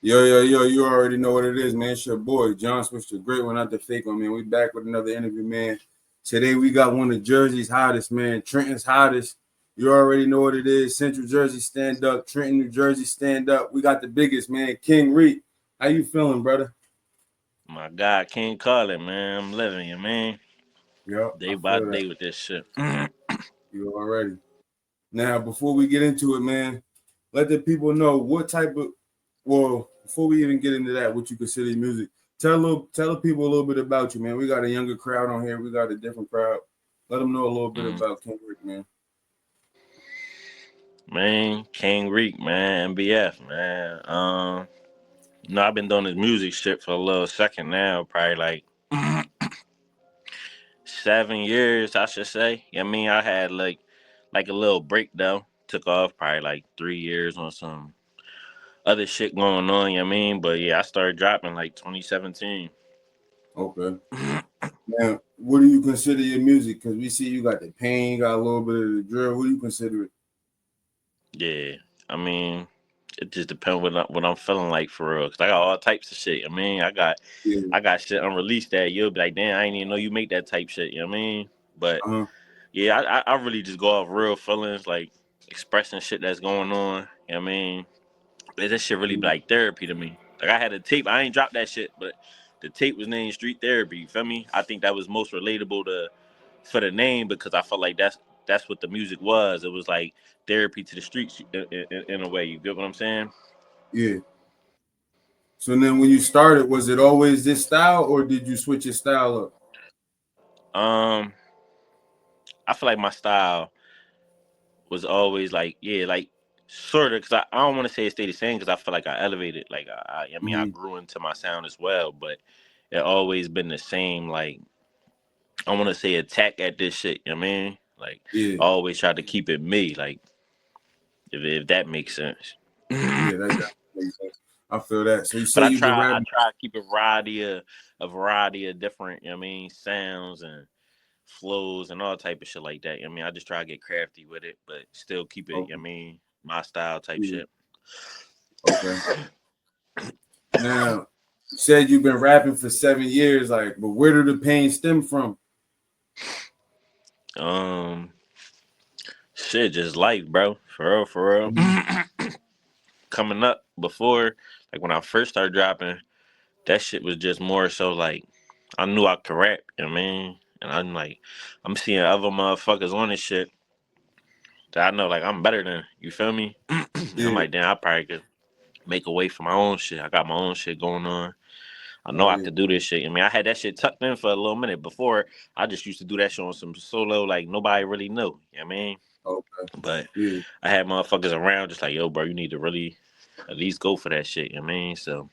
Yo, you already know what it is, man. It's your boy, John Switch, the great one, not the fake one, man. We back with another interview, man. Today we got one of Jersey's hottest, man. Trenton's hottest. You already know what it is. Central Jersey, stand up. Trenton, New Jersey, stand up. We got the biggest, man. King Reek. How you feeling, brother? My God, King Carlin, man. I'm living it, man. Yep, Day I by feel that. day with this shit. You already. Now, before we get into it, man, let the people know what type of, well, before we even get into that, what you consider music. Tell the people a little bit about you, man. We got a younger crowd on here. We got a different crowd. Let them know a little bit about King Rick, man. Man, King Reek, man, NBF, man. I've been doing this music shit for a little second now, probably like 7 years, I should say. I mean, I had like a little break though. Took off probably like 3 years on some other shit going on, you know what I mean? But yeah, I started dropping like 2017. Okay. Now, what do you consider your music? Because we see you got the pain, you got a little bit of the drill. What do you consider it? Yeah, I mean, it just depends what I'm feeling like for real. Cause I got all types of shit. I mean, Yeah. I got shit unreleased that you'll be like, damn, I didn't even know you make that type shit. You know what I mean? But Uh-huh. yeah, I really just go off real feelings, like expressing shit that's going on. You know what I mean? But that shit really be like therapy to me. Like I had a tape, I ain't dropped that shit, but the tape was named Street Therapy. You feel me? I think that was most relatable for the name because I felt like that's what the music was. It was like therapy to the streets in a way. You get what I'm saying? Yeah. So then when you started, was it always this style or did you switch your style up? Um, I feel like my style was always like, yeah, like sort of, because I don't want to say it stayed the same because I feel like I elevated. Like, I mean, I Mm-hmm. grew into my sound as well, but it always been the same, like, I want to say attack at this shit, you know what I mean? Like, Yeah. I always try to keep it me, like, if that makes sense. Yeah, that definitely makes sense. I feel that. So you But say I you've been try I rapping. try to keep a variety of different, you know what I mean, sounds and flows and all type of shit like that. I mean, I just try to get crafty with it, but still keep it, you know Okay. what I mean, my style type Yeah. shit. Okay. Now, you said you've been rapping for 7 years, like, but where did the pain stem from? Um, Shit, just life, bro. For real. Mm-hmm. Coming up before, like when I first started dropping, that shit was just more so like I knew I could rap, you know what I mean? And I'm like, I'm seeing other motherfuckers on this shit that I know like I'm better than. You feel me? And I'm Yeah. like, damn, I probably could make a way for my own shit. I got my own shit going on. I know Oh I yeah. could do this shit. I mean, I had that shit tucked in for a little minute before. I just used to do that shit on some solo, like nobody really knew. You know what I mean? Okay. But Yeah. I had motherfuckers around just like, yo, bro, you need to really at least go for that shit. You know what I mean? So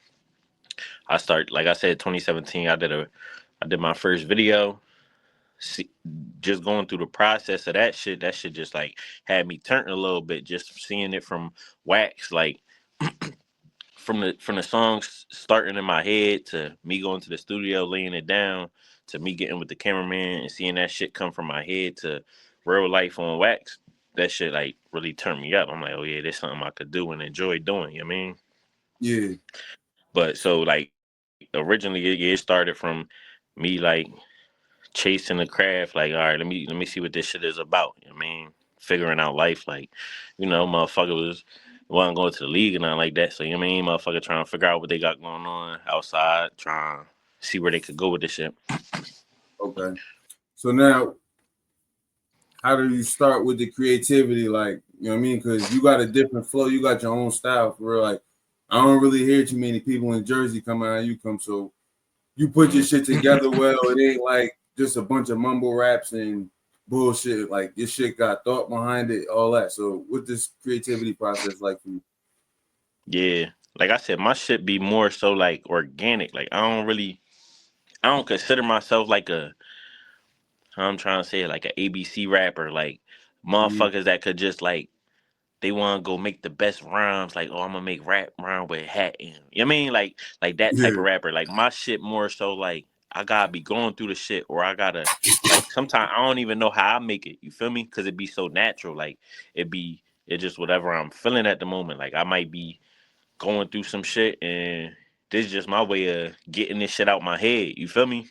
I start, like I said, 2017. I did my first video. See, just going through the process of that shit. That shit just like had me turn a little bit. Just seeing it from wax, like from the songs starting in my head to me going to the studio, laying it down, to me getting with the cameraman and seeing that shit come from my head to real life on wax. That shit like really turned me up. I'm like, oh yeah, there's something I could do and enjoy doing. You know what I mean? Yeah. But so like originally, it started from me like chasing the craft. Like, all right, let me see what this shit is about. You know what I mean? Figuring out life. Like, motherfucker wasn't going to the league and nothing like that. So you know what I mean? Motherfucker trying to figure out what they got going on outside, trying to see where they could go with this shit. Okay. So now, how do you start with the creativity? Like, you know what I mean? Because you got a different flow. You got your own style for real. Like, I don't really hear too many people in Jersey come out and you come. So you put your Mm. shit together well. It ain't like just a bunch of mumble raps and bullshit. Like your shit got thought behind it, all that. So what this creativity process like for you? Yeah. Like I said, my shit be more so like organic. Like I don't consider myself like how I'm trying to say it, like a ABC rapper. Like Mm-hmm. motherfuckers that could just like they want to go make the best rhymes. Like, oh, I'm gonna make rap rhyme with hat in. You know what I mean? Like that type Yeah, of rapper. Like my shit more so like I gotta be going through the shit, or I gotta like sometimes I don't even know how I make it. You feel me? Because it be so natural. Like it just whatever I'm feeling at the moment. Like I might be going through some shit, and this is just my way of getting this shit out my head. You feel me?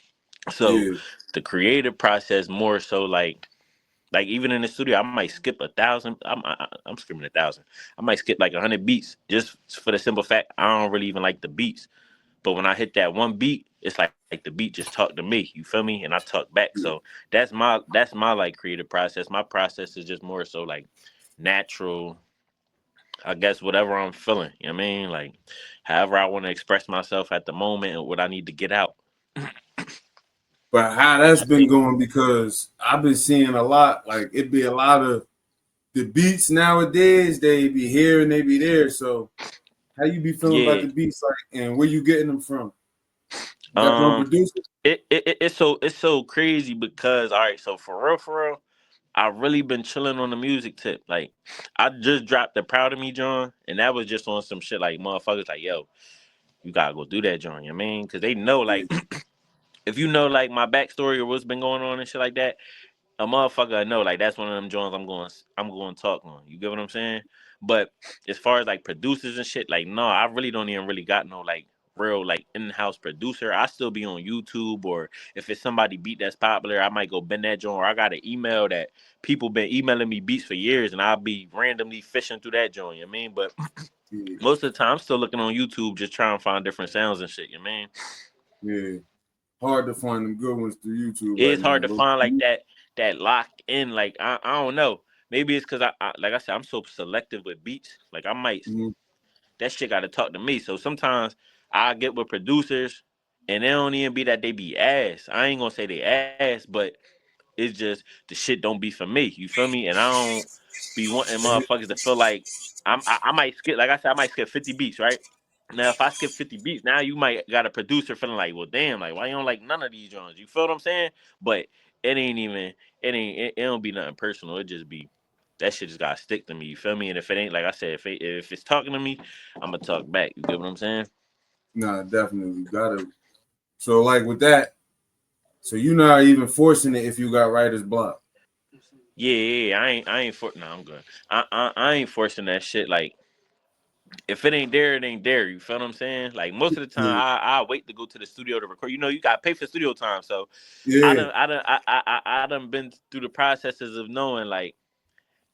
So Yeah, the creative process more so like even in the studio, I might skip 1,000. I'm skipping 1,000. I might skip like 100 beats just for the simple fact I don't really even like the beats. But when I hit that one beat, it's like the beat just talked to me. You feel me? And I talk back. So yeah. that's my like creative process. My process is just more so like natural. I guess whatever I'm feeling. You know what I mean? Like however I want to express myself at the moment and what I need to get out. But how that's I been think. going, because I've been seeing a lot, like it be a lot of the beats nowadays, they be here and they be there. So how you be feeling about Yeah. the beats, like, and where you getting them from? You got your own Um. producer? It's so crazy because all right. So for real, I really been chilling on the music tip. Like I just dropped the Proud of Me John, and that was just on some shit like motherfuckers like yo, you gotta go do that John. You know what I mean? Because they know Yeah, like if you know like my backstory or what's been going on and shit like that, a motherfucker I know like that's one of them joints I'm going to talk on. You get what I'm saying? But as far as like producers and shit, like no, I really don't even really got no like real like in-house producer. I still be on YouTube, or if it's somebody beat that's popular, I might go bend that joint. Or I got an email that people been emailing me beats for years, and I'll be randomly fishing through that joint. You know what I mean? But yeah, most of the time, I'm still looking on YouTube, just trying to find different sounds and shit. You know what I mean? yeah. Hard to find them good ones through YouTube right It's hard now. to find like that lock in. Like I don't know. Maybe it's because I like I said I'm so selective with beats. Like I might Mhm. that shit got to talk to me. So sometimes I get with producers and they don't even be that they be ass. I ain't gonna say they ass, but it's just the shit don't be for me. You feel me? And I don't be wanting motherfuckers to feel like I might skip. Like I said, I might skip 50 beats, right? Now, if I skip 50 beats, now you might got a producer feeling like, well, damn, like why you don't like none of these joints? You feel what I'm saying? But it ain't even, it don't be nothing personal. It just be that shit just gotta stick to me. You feel me? And if it ain't like I said, if it's talking to me, I'm gonna talk back. You get what I'm saying? Nah, definitely gotta. So like with that, so you're not even forcing it if you got writer's block. Yeah. I ain't for. No, I'm good. I ain't forcing that shit. Like if it ain't there, it ain't there. You feel what I'm saying? Like most of the time, Yeah, I wait to go to the studio to record. You know, you got to pay for studio time. So yeah, I done been through the processes of knowing like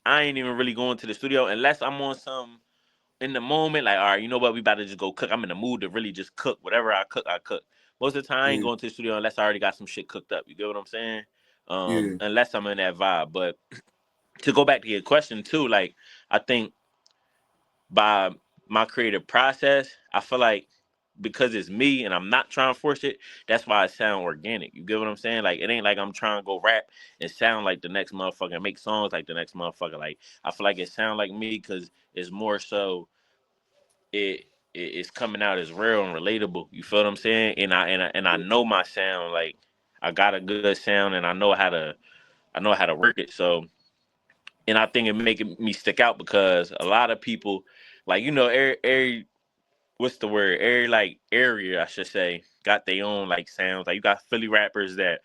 I ain't even really going to the studio unless I'm on some in the moment. Like, all right, you know what? We about to just go cook. I'm in the mood to really just cook. Whatever I cook, I cook. Most of the time, I ain't yeah, going to the studio unless I already got some shit cooked up. You get what I'm saying? yeah, Unless I'm in that vibe. But to go back to your question too, like I think by my creative process, I feel like because it's me and I'm not trying to force it, that's why it sound organic. You get what I'm saying? Like it ain't like I'm trying to go rap and sound like the next motherfucker and make songs like the next motherfucker. Like I feel like it sound like me because it's more so it's coming out as real and relatable. You feel what I'm saying? And I know my sound. Like I got a good sound and I know how to work it. So and I think it making me stick out because a lot of people like every what's the word? Every like area I should say got their own like sounds. Like you got Philly rappers that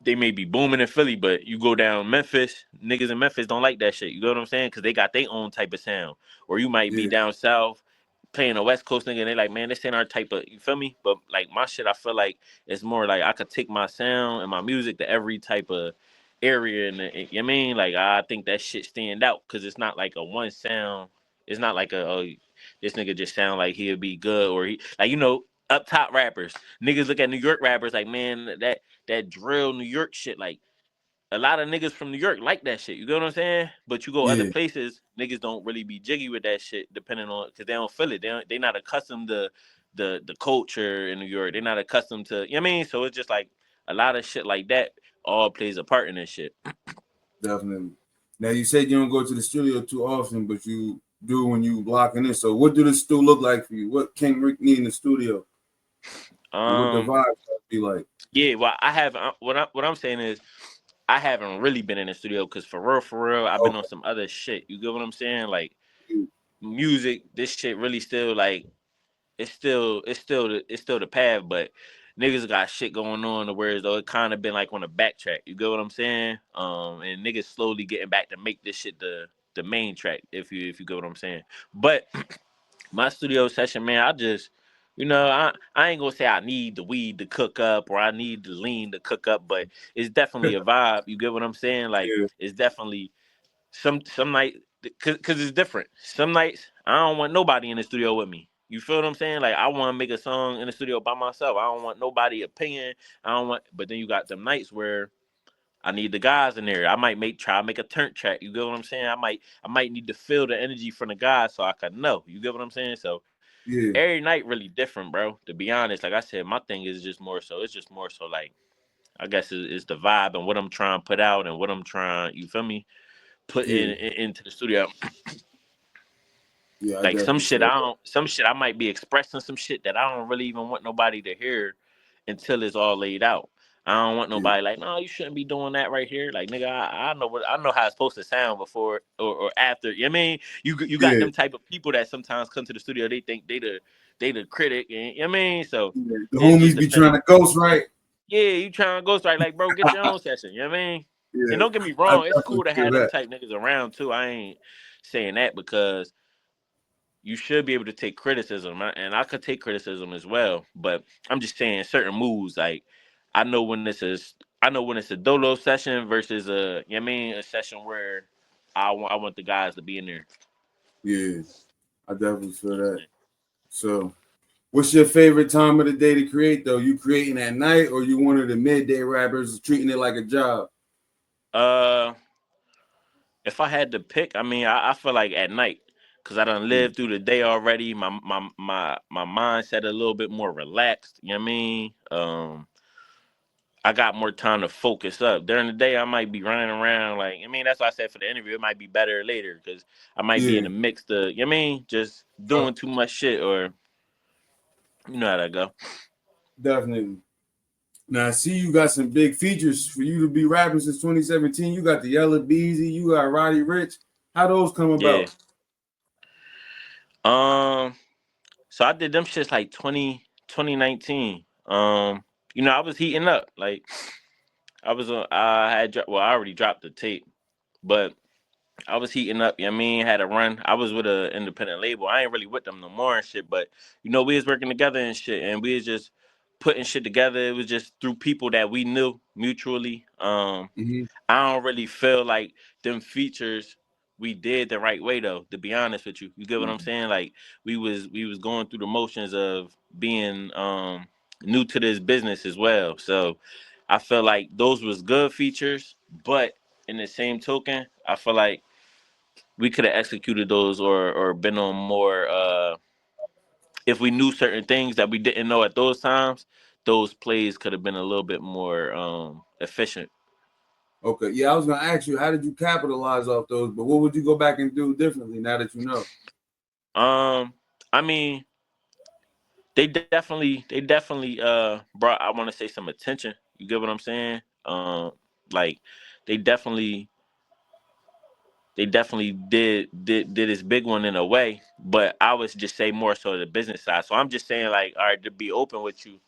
they may be booming in Philly, but you go down Memphis, niggas in Memphis don't like that shit. You know what I'm saying? Because they got their own type of sound. Or you might be yeah, down south playing a West Coast nigga and they like, man, this ain't our type of, you feel me? But like my shit, I feel like it's more like I could take my sound and my music to every type of area. And you know what I mean? Like I think that shit stand out because it's not like a one sound. It's not like oh, this nigga just sound like he'll be good or he like up top rappers. Niggas look at New York rappers like, man, that drill New York shit, like a lot of niggas from New York like that shit. You get what I'm saying? But you go other yeah. places, niggas don't really be jiggy with that shit, depending on because they don't feel it. They not accustomed to the culture in New York. They're not accustomed to you know what I mean. So it's just like a lot of shit like that all plays a part in this shit. Definitely. Now you said you don't go to the studio too often, but you do when you locking in. So what do the studio look like for you? What can Rick need in the studio, and what the Um, vibe be like? yeah, well, I have what I'm saying is I haven't really been in the studio because for real, I've been on Okay. some other shit. You get what I'm saying? Like music, this shit really still like it's still the path, but niggas got shit going on to where as though it kind of been like on a backtrack. You get what I'm saying? And niggas slowly getting back to make this shit the main track. If you get what I'm saying, but My studio session, man, I just, I ain't gonna say I need the weed to cook up or I need the lean to cook up, but it's definitely a vibe. You get what I'm saying? Like, Yeah, it's definitely some night, cause it's different. Some nights I don't want nobody in the studio with me. You feel what I'm saying? Like, I want to make a song in the studio by myself. I don't want nobody opinion. I don't want, but then you got them nights where I need the guys in there. I might try to make a turn track. You get what I'm saying? I might need to feel the energy from the guys so I can know. You get what I'm saying? So yeah, every night really different, bro. To be honest, like I said, my thing is just more so. It's just more so like I guess it's the vibe and what I'm trying to put out and what I'm trying. You feel me? Put yeah, into the studio. yeah. I Like definitely feel that. some shit I might be expressing some shit that I don't really even want nobody to hear until it's all laid out. I don't want Yeah, nobody like, no, you shouldn't be doing that right here. Like, nigga, I know how it's supposed to sound before or after. You know what I mean? You got yeah, them type of people that sometimes come to the studio, they think they the critic, and you know what I mean? So yeah. The it just homies be depends trying on, to ghost right. yeah, you trying to go strike like, bro, get your own session. You know what I mean? And Yeah, don't get me I wrong, it's definitely cool to feel have them that. type niggas around too. I ain't saying that because you should be able to take criticism, and I could take criticism as well. But I'm just saying certain moves, like I know when this is, I know when it's a dolo session versus a, you know what I mean, a session where I want the guys to be in there. Yeah, I definitely feel You know that. So, what's your favorite time of the day to create though? You creating at night or you one of the midday rappers treating it like a job? what I'm saying? If I had to pick, I mean, I feel like at night, cause I done Yeah, lived through the day already. My mindset a little bit more relaxed. You know what I mean? I got more time to focus up. During the day, I might be running around. Like, I mean, that's why I said for the interview, it might be better later because I might be in yeah, the mix to, you know what I mean, just doing too much shit or you know how that go. definitely. Now I see you got some big features for you to be rapping since 2017. You got the Yellow Beezy, you got Roddy Rich. How those come Yeah. about? Um. So I did them shits like 2019. I was heating up. Like I was on. Well, I already dropped the tape, but I was heating up, you know what I mean? Had a run. I was with an independent label. I ain't really with them no more and shit, but we was working together and shit, and we was just putting shit together. It was just through people that we knew mutually. Mm-hmm. I don't really feel like them features we did the right way though, to be honest with you. You get what I'm saying? Like we was going through the motions of being new to this business as well. So I feel like those was good features, but in the same token, I feel like we could have executed those or been on more if we knew certain things that we didn't know at those times, those plays could have been a little bit more efficient. Okay, yeah, I was gonna ask you, how did you capitalize off those? But what would you go back and do differently now that you know? um I mean, they definitely brought, I want to say, some attention. You get what I'm saying? Like they definitely they definitely did this big one in a way, but I would just say more so the business side. So I'm just saying, like, all right, to be open with you,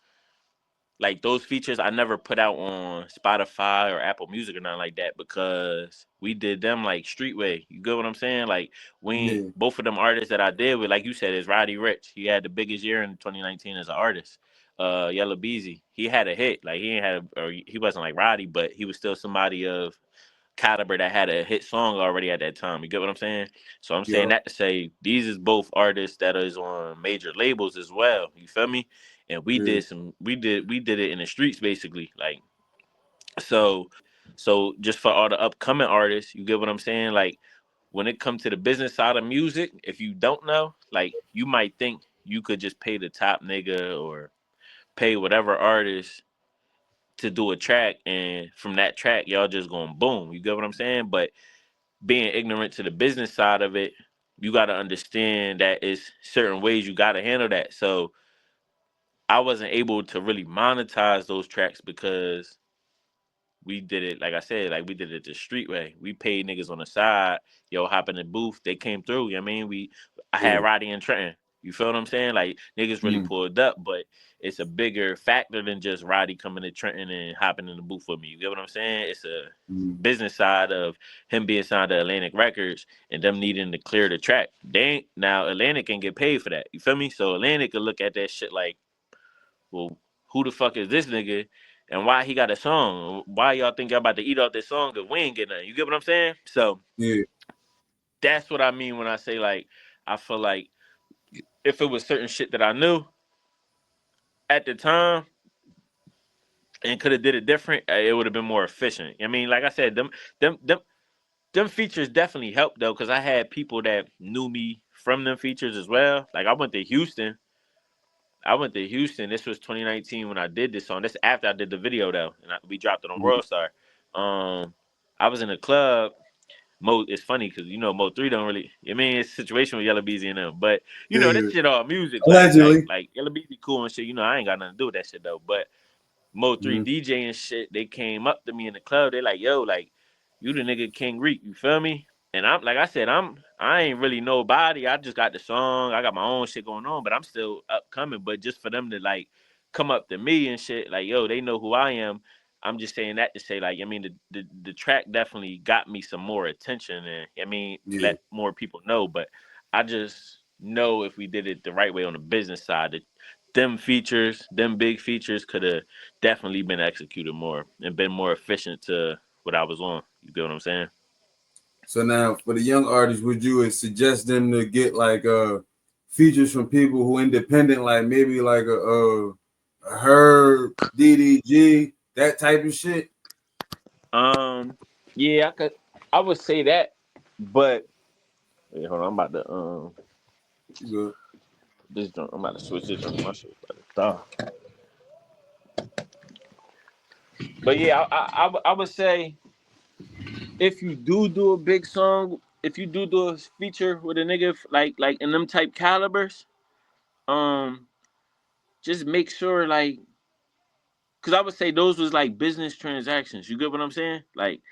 like those features I never put out on Spotify or Apple Music or nothing like that because we did them like streetway. You get what I'm saying? Like we Yeah, both of them artists that I did with, like you said, is Roddy Rich. He had the biggest year in 2019 as an artist. Yellow Beezy, he had a hit. Like he ain't had or he wasn't like Roddy, but he was still somebody of caliber that had a hit song already at that time. You get what I'm saying? So I'm saying yeah, that to say these is both artists that is on major labels as well. You feel me? And yeah, we did it in the streets basically. Like so so just for all the upcoming artists, you get what I'm saying? Like when it comes to the business side of music, if you don't know, like you might think you could just pay the top nigga or pay whatever artist to do a track and from that track y'all just going boom. You get what I'm saying? But being ignorant to the business side of it, you got to understand that it's certain ways you got to handle that. So I wasn't able to really monetize those tracks because we did it, like I said, like we did it the street way. We paid niggas on the side, yo, hop in the booth, they came through. You know what I mean? I had yeah, Roddy and Trenton. You feel what I'm saying? Like niggas really Mm, pulled up, but it's a bigger factor than just Roddy coming to Trenton and hopping in the booth with me. You get what I'm saying? It's a mm, business side of him being signed to Atlantic Records and them needing to clear the track. They ain't, now Atlantic can get paid for that. You feel me? So Atlantic could look at that shit like, well, who the fuck is this nigga? And why he got a song? Why y'all think y'all about to eat off this song if we ain't getting nothing? You get what I'm saying? So yeah, that's what I mean when I say like I feel like if it was certain shit that I knew at the time and could have did it different, it would have been more efficient. I mean, like I said, them them them features definitely helped though, because I had people that knew me from them features as well. Like I went to Houston. I went to Houston. This was 2019 when I did this song. This after I did the video though, and we dropped it on mm, World Star. I was in a club. Mo, it's funny because you know Mo 3 don't really. I mean, it's a situation with Yellow Beezy and them, but you know this yeah. shit all music. Allegedly. Like Yellow Beezy cool and shit. You know I ain't got nothing to do with that shit though. But Mo 3 Mm, DJ and shit, they came up to me in the club. They like, yo, like, you the nigga King Reek, you feel me? And I'm like I said, I ain't really nobody. I just got the song. I got my own shit going on, but I'm still upcoming. But just for them to like come up to me and shit, like, yo, they know who I am. I'm just saying that to say, like, I mean, the track definitely got me some more attention, and I mean, yeah. let more people know. But I just know if we did it the right way on the business side, that them features, them big features, could have definitely been executed more and been more efficient to what I was on. You get what I'm saying? So now for the young artists, would you suggest them to get like features from people who independent, like maybe like a Herb, DDG, that type of shit? Um, yeah, I would say that, but wait, hold on, I'm about to You good. this joint, I'm about to switch this on my shit about to die. But yeah, I would say if you do a big song, if you do a feature with a nigga like in them type calibers, um, just make sure like, cause I would say those was like business transactions. You get what I'm saying? Like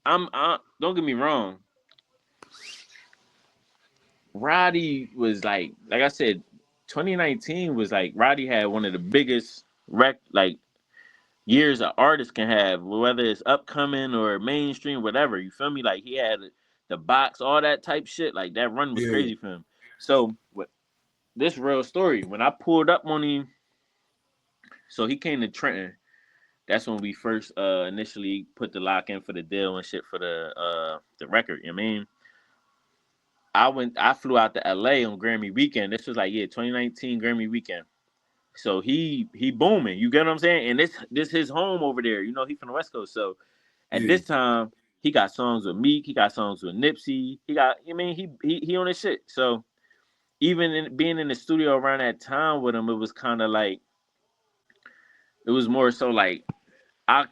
I don't get me wrong. Roddy was like I said, 2019 was like Roddy had one of the biggest like years an artist can have, whether it's upcoming or mainstream, whatever. You feel me? Like he had the box, all that type shit. Like that run was Yeah, crazy for him. So this real story, when I pulled up on him, so he came to Trenton. That's when we first initially put the lock in for the deal and shit for the record. You know what I mean? I flew out to LA on Grammy weekend. This was like 2019 Grammy weekend. So he booming. You get what I'm saying? And this his home over there. You know, he from the West Coast. So at yeah, this time, he got songs with Meek, he got songs with Nipsey. He got I mean he on his shit. So even being in the studio around that time with him, it was kind of like it was more so like I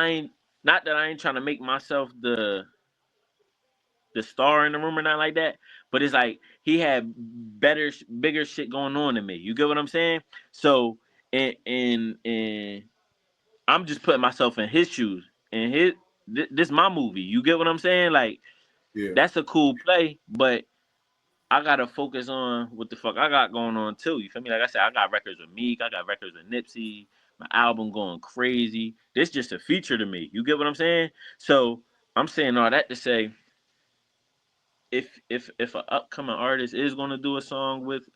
ain't, not that I ain't trying to make myself the star in the room or not like that, but it's like he had bigger shit going on than me. You get what I'm saying? So and I'm just putting myself in his shoes and this my movie. You get what I'm saying? Like yeah, that's a cool play, but I gotta focus on what the fuck I got going on too. You feel me? Like I said, I got records with Meek, I got records with Nipsey, my album going crazy. This just a feature to me. You get what I'm saying? So I'm saying all that to say, if an upcoming artist is gonna do a song with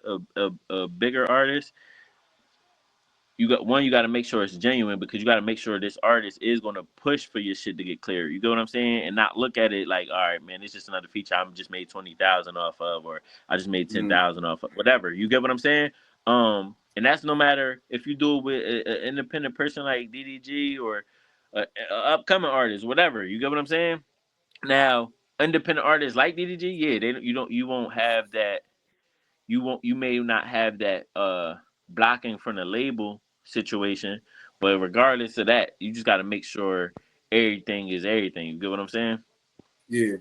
a bigger artist, you got to make sure it's genuine, because you got to make sure this artist is going to push for your shit to get clear. You get what I'm saying? And not look at it like, all right, man, it's just another feature I just made 20,000 off of, or I just made mm, 10,000 off of, whatever. You get what I'm saying? And that's no matter if you do it with an independent person like DDG or a upcoming artist, whatever. You get what I'm saying? Now, independent artists like DDG, yeah, you won't have that, you may not have that blocking from the label situation, but regardless of that, you just got to make sure everything is everything. You get what I'm saying? yeah.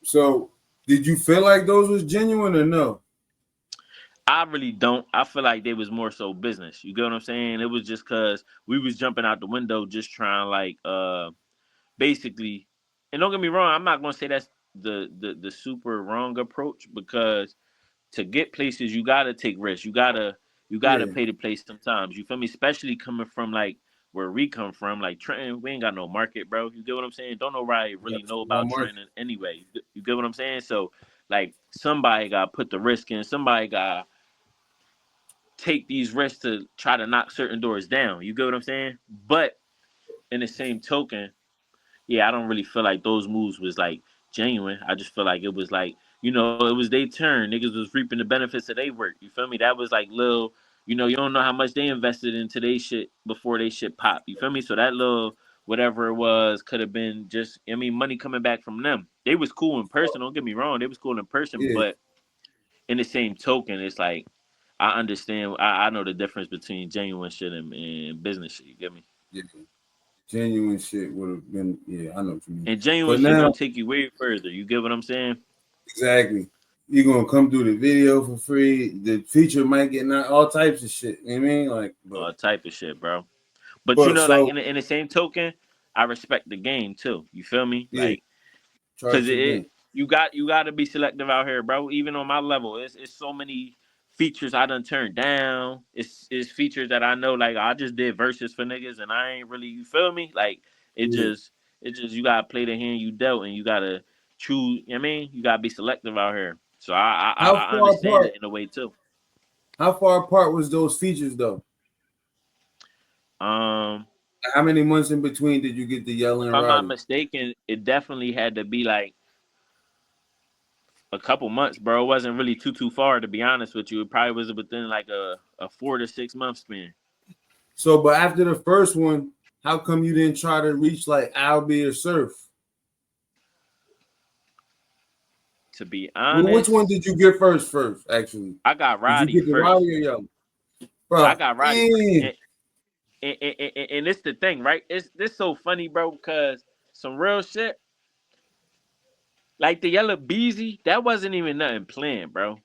So did you feel like those was genuine or no? I really don't. I feel like they was more so business. You get what I'm saying? It was just cause we was jumping out the window just trying like basically, and don't get me wrong, I'm not gonna say the super wrong approach, because to get places you gotta take risks. You gotta Yeah, pay to play sometimes. You feel me? Especially coming from like where we come from, like Trenton, we ain't got no market, bro. You get what I'm saying? Don't nobody yeah, really know no about market. Trenton anyway. You get what I'm saying? So like somebody got to put the risk in. Somebody got to take these risks to try to knock certain doors down. You get what I'm saying? But in the same token, yeah, I don't really feel like those moves was like genuine. I just feel like it was like, it was their turn. Niggas was reaping the benefits of their work. You feel me? That was like little, you don't know how much they invested into their shit before they shit pop. You feel me? So that little whatever it was could have been just, money coming back from them. They was cool in person. Don't get me wrong. They was cool in person, Yeah, but in the same token, it's like I understand. I know the difference between genuine shit and business shit. You get me? yeah. Genuine shit would have been. Yeah, I know what you mean. And genuine But shit now, gonna take you way further. You get what I'm saying? exactly, you're gonna come through the video for free. The feature might get not all types of shit. You know what I mean? Like, All type of shit, bro. But but like so in the same token, I respect the game too. You feel me? yeah, Like, cause charge your game. you got to be selective out here, bro. Even on my level, it's so many features I done turned down. It's features that I know, like I just did verses for niggas, and I ain't really, you feel me? Like it Yeah. just it just you gotta play the hand you dealt, and you gotta choose. You know what I mean, you gotta be selective out here. So How I far understand apart? it in a way too. How far apart was those features though? Um, How many months in between did you get the Yelling if I'm not Roddy? mistaken, it definitely had to be like a couple months, bro. It wasn't really too far, to be honest with you. It probably was within like a 4 to 6 month span. So, but after the first one, how come you didn't try to reach like Albie or Surf? To be Well, which one honest, did you get first? First, actually, I got did you Roddy get the first. Roddy or Yelling? I Bro, got Roddy first, dang. and it's the thing, right? It's this so funny, bro, because some real shit like the Yellow Beezy, that wasn't even nothing planned, bro.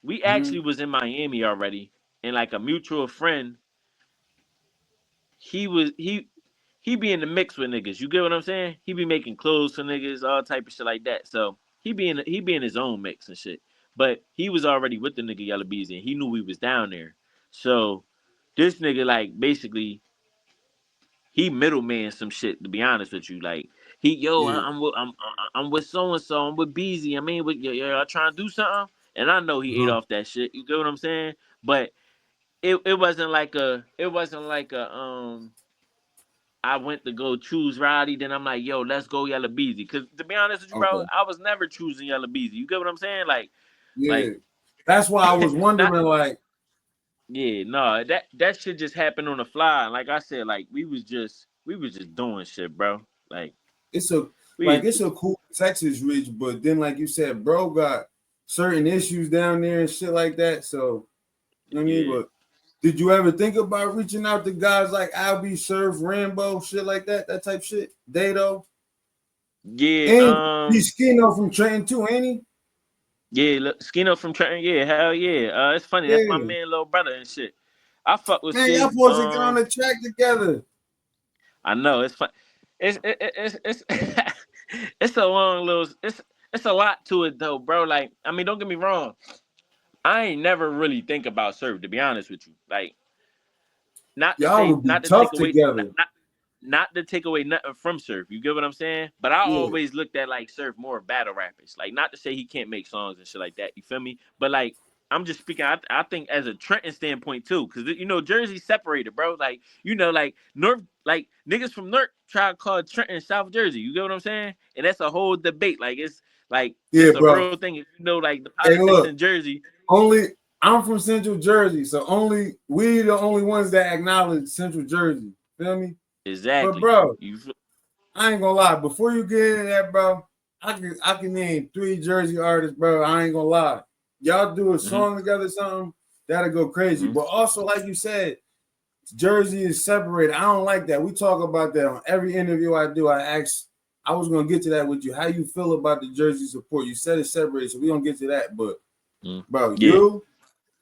We actually Mhm. was in Miami already, and like a mutual friend, he was he be in the mix with niggas. You get what I'm saying? He be making clothes for niggas, all type of shit like that. So he be in his own mix and shit. But he was already with the nigga Yellow Beezy, and he knew we was down there. So this nigga like basically he middleman some shit. To be honest with you, like Yeah, I'm with so and so. I'm with Beezy. I mean, with y'all trying to do something, and I know he ate uh-huh. off that shit. You get what I'm saying? But it wasn't like a I went to go choose Roddy, then I'm like, yo, let's go Yellow Beezy. Cause to be honest with you, bro, Okay, I was never choosing Yellow Beezy. You get what I'm saying? Like yeah. That's why I was not wondering, like, yeah, no, that shit just happened on the fly. And like I said, like we was just doing shit, bro. Like it's a we it's a cool Texas Ridge, but then like you said, bro got certain issues down there and shit like that. So you know what I mean? yeah. But did you ever think about reaching out to guys like Albie, Surf, Rambo, shit like that, that type shit? Dato Yeah, and he's Skino from Trenton too, ain't he? yeah, look, Skino from Trenton, yeah, hell yeah. It's funny, that's my Yeah, man, little brother and shit. I fuck with man, y'all Ski. supposed to get on the track together. I know it's fun. It's it's a long little. It's a lot to it though, bro. Like I mean, don't get me wrong. I ain't never really think about Surf, to be honest with you. Like not to Y'all say would be not to take tough away together. not to take away nothing from Surf. You get what I'm saying? But I Yeah, always looked at like Surf more battle rappers. Like not to say he can't make songs and shit like that. You feel me? But like I'm just speaking. I think as a Trenton standpoint too, because Jersey separated, bro. Like like North, like niggas from North try to call Trenton South Jersey. You get what I'm saying? And that's a whole debate. Like yeah, it's a bro. real thing. If you know like the Hey, politics look, in Jersey. only I'm from Central Jersey, so only we the only ones that acknowledge Central Jersey. Feel me? But Exactly. bro, You. I ain't gonna lie. Before you get into that, bro, I can name 3 Jersey artists, bro. I ain't gonna lie. Y'all do a Mm-hmm, song together, something that'll go crazy. mm-hmm. But also, like you said, Jersey is separated. I don't like that. We talk about that on every interview I do. I was gonna get to that with you. How you feel about the Jersey support? You said it's separated, so we don't get to that. But Mm-hmm. bro, Yeah. you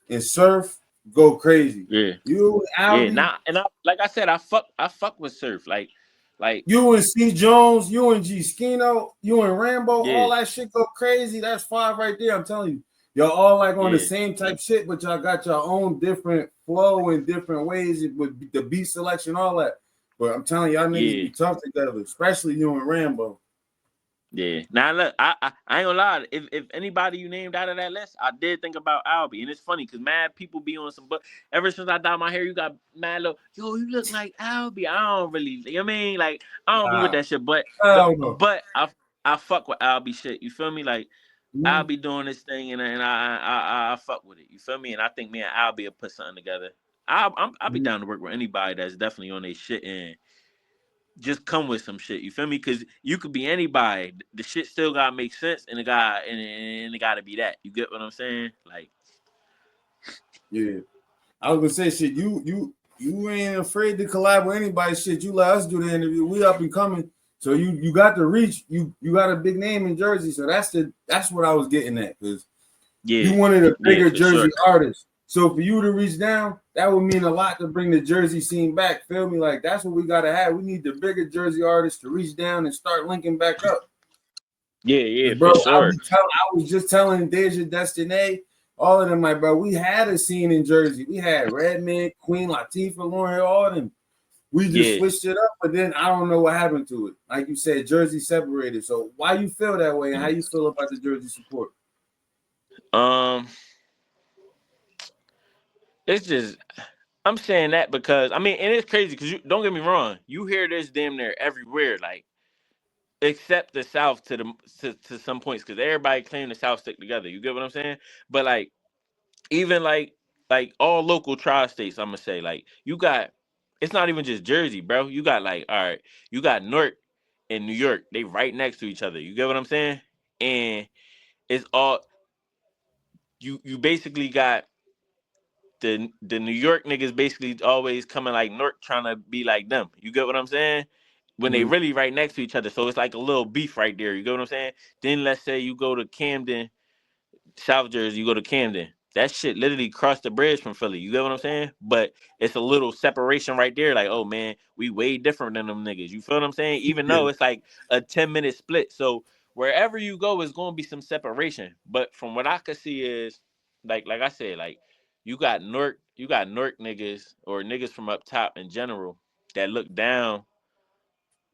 and Surf go crazy. Yeah. You Yeah, and Albie, like I said, I fuck with Surf. Like Like, You and C Jones, you and G Skino, you and Rambo, yeah, all that shit go crazy. That's five right there. I'm telling you. Y'all all like on the yeah, same type shit, but y'all got your own different flow and different ways with the beat selection, all that. But I'm telling y'all niggas yeah. be tough together, especially you and Rambo. Yeah. Now look, I ain't gonna lie. If anybody you named out of that list, I did think about Albie, and it's funny because mad people be on some. But ever since I dyed my hair, you got mad low. Yo, you look like Albie. I don't really. You know what I mean? Like I don't be with Nah, that shit. But hell no. I fuck with Albie shit. You feel me? Like I'll Mhm. be doing this thing, and I fuck with it. You feel me? And I think me and Albie will put something together. I'll be Mhm. down to work with anybody that's definitely on their shit and just come with some shit. You feel me? Because you could be anybody. The shit still gotta make sense, and it gotta be that. You get what I'm saying? Like, Yeah. I was gonna say shit. You ain't afraid to collab with anybody. Shit, you let us do the interview. We up and coming. So you got the reach. You got a big name in Jersey. So that's what I was getting at. Because you yeah, wanted a yeah, bigger for sure. Jersey artist. So for you to reach down, that would mean a lot to bring the Jersey scene back. Feel me? Like that's what we gotta have. We need the bigger Jersey artists to reach down and start linking back up. Yeah, yeah, Bro, for sure. I was just telling Deja Destiny, all of them, like, bro, we had a scene in Jersey. We had Redman, Queen Latifah, Lauryn Hill, all of them. We just Yeah. switched it up, but then I don't know what happened to it. Like you said, Jersey separated. So why you feel that way and how Mm. you feel about the Jersey support? Um, it's just I'm saying that because I mean, and it's crazy because you don't get me wrong. You hear this damn near everywhere, like except the South to some points because everybody claim the South stick together. You get what I'm saying? But like even like all local tri-states, I'm gonna say like you got it's not even just Jersey, bro. You got like all right, you got Newark and New York. They right next to each other. You get what I'm saying? And it's all you basically got the New York niggas basically always coming like Newark trying to be like them. You get what I'm saying? When they Mhm. really right next to each other. So it's like a little beef right there. You get what I'm saying? Then let's say you go to Camden, South Jersey, you go to Camden. That shit literally crossed the bridge from Philly. You get what I'm saying? But it's a little separation right there. Like, oh man, we way different than them niggas. You feel what I'm saying? Even Yeah, though it's like a 10-minute split. So wherever you go is gonna be some separation. But from what I could see is like I said, like you got Newark niggas or niggas from up top in general that look down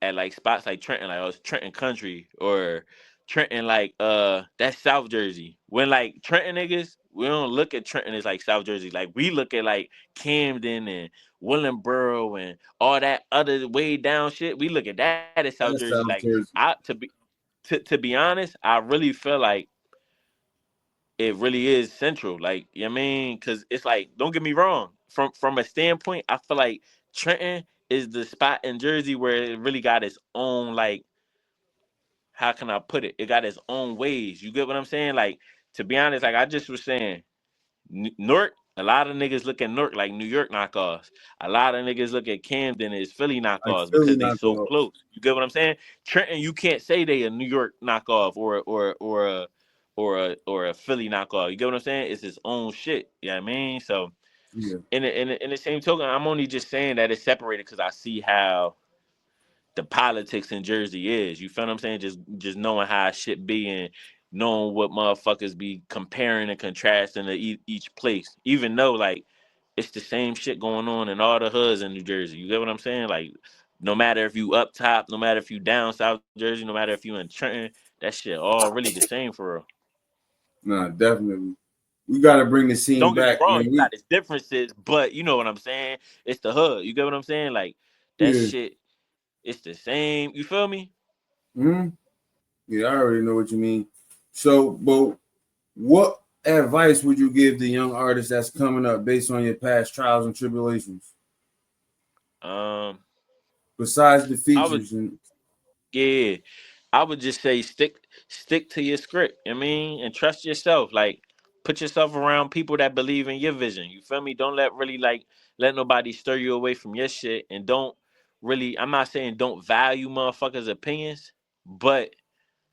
at like spots like Trenton, like oh it's Trenton country or Trenton like that's South Jersey. When like Trenton niggas, we don't look at Trenton as like South Jersey. Like we look at like Camden and Willingboro and all that other way down shit. We look at that as South Jersey. that's Like South Jersey. I to be honest, I really feel like it really is central. Like, you know what I mean? Cause it's like, don't get me wrong. From a standpoint, I feel like Trenton is the spot in Jersey where it really got its own like how can I put it? It got its own ways. You get what I'm saying? Like to be honest, like I just was saying, Newark. A lot of niggas look at Newark like New York knockoffs. A lot of niggas look at Camden as Philly Like knockoffs Philly because they so knockoffs. close. You get what I'm saying? Trenton, you can't say they a New York knockoff or a Philly knockoff. You get what I'm saying? It's its own shit. You know what I mean? So Yeah. in the same token, I'm only just saying that it's separated because I see how the politics in Jersey is. You feel what I'm saying? Just knowing how shit be and knowing what motherfuckers be comparing and contrasting to each place. Even though like it's the same shit going on in all the hoods in New Jersey. You get what I'm saying? Like no matter if you up top, no matter if you down South Jersey, no matter if you in Trenton, that shit all really the same for real. Nah, definitely. We gotta bring the scene Don't get me back, wrong, man. you got its differences, but you know what I'm saying? It's the hood. You get what I'm saying? Like that Yeah. shit, it's the same. You feel me? Hmm. Yeah, I already know what you mean. So, but what advice would you give the young artist that's coming up based on your past trials and tribulations? Um, Besides the I would, features and yeah, I would just say stick to your script. I mean, and trust yourself. Like, put yourself around people that believe in your vision. You feel me? Don't let really like let nobody stir you away from your shit, and don't really. I'm not saying don't value motherfuckers' opinions, but